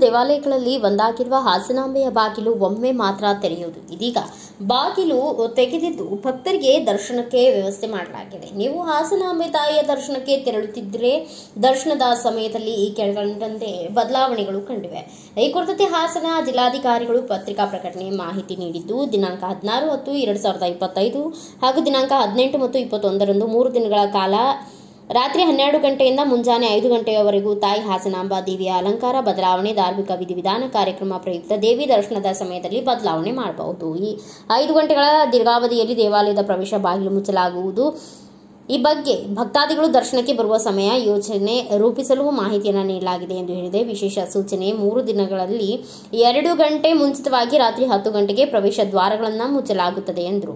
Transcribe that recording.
ದೇವಾಲಯಗಳಲ್ಲಿ ಒಂದಾಗಿರುವ ಹಾಸನಾಂಬೆಯ ಬಾಗಿಲು ಒಮ್ಮೆ ಮಾತ್ರ ತೆರೆಯುವುದು. ಇದೀಗ ಬಾಗಿಲು ತೆಗೆದಿದ್ದು ಭಕ್ತರಿಗೆ ದರ್ಶನಕ್ಕೆ ವ್ಯವಸ್ಥೆ ಮಾಡಲಾಗಿದೆ. ನೀವು ಹಾಸನಾಂಬೆ ತಾಯಿಯ ದರ್ಶನಕ್ಕೆ ತೆರಳುತ್ತಿದ್ದರೆ ದರ್ಶನದ ಸಮಯದಲ್ಲಿ ಈ ಕೆಳಕಂಡಂತೆ ಬದಲಾವಣೆಗಳು ಕಂಡಿವೆ. ಈ ಕುರಿತಂತೆ ಹಾಸನ ಜಿಲ್ಲಾಧಿಕಾರಿಗಳು ಪತ್ರಿಕಾ ಪ್ರಕಟಣೆ ಮಾಹಿತಿ ನೀಡಿದ್ದು, ದಿನಾಂಕ 16/10/2025 ಹಾಗೂ ದಿನಾಂಕ 18 ಮತ್ತು 21ರಂದು 3 ದಿನಗಳ ಕಾಲ ರಾತ್ರಿ 12 ಗಂಟೆಯಿಂದ ಮುಂಜಾನೆ 5 ಗಂಟೆಯವರೆಗೂ ತಾಯಿ ಹಾಸನಾಂಬಾ ದೇವಿಯ ಅಲಂಕಾರ ಬದಲಾವಣೆ, ಧಾರ್ಮಿಕ ವಿಧಿವಿಧಾನ ಕಾರ್ಯಕ್ರಮ ಪ್ರಯುಕ್ತ ದೇವಿ ದರ್ಶನದ ಸಮಯದಲ್ಲಿ ಬದಲಾವಣೆ ಮಾಡಬಹುದು. ಈ 5 ಗಂಟೆಗಳ ದೀರ್ಘಾವಧಿಯಲ್ಲಿ ದೇವಾಲಯದ ಪ್ರವೇಶ ಬಾಗಿಲು ಮುಚ್ಚಲಾಗುವುದು. ಈ ಬಗ್ಗೆ ಭಕ್ತಾದಿಗಳು ದರ್ಶನಕ್ಕೆ ಬರುವ ಸಮಯ ಯೋಜನೆ ರೂಪಿಸಲು ಮಾಹಿತಿಯನ್ನು ನೀಡಲಾಗಿದೆ ಎಂದು ಹೇಳಿದೆ. ವಿಶೇಷ ಸೂಚನೆ: 3 ದಿನಗಳಲ್ಲಿ 2 ಗಂಟೆ ಮುಂಚಿತವಾಗಿ ರಾತ್ರಿ 10 ಗಂಟೆಗೆ ಪ್ರವೇಶ ದ್ವಾರಗಳನ್ನು ಮುಚ್ಚಲಾಗುತ್ತದೆ ಎಂದರು.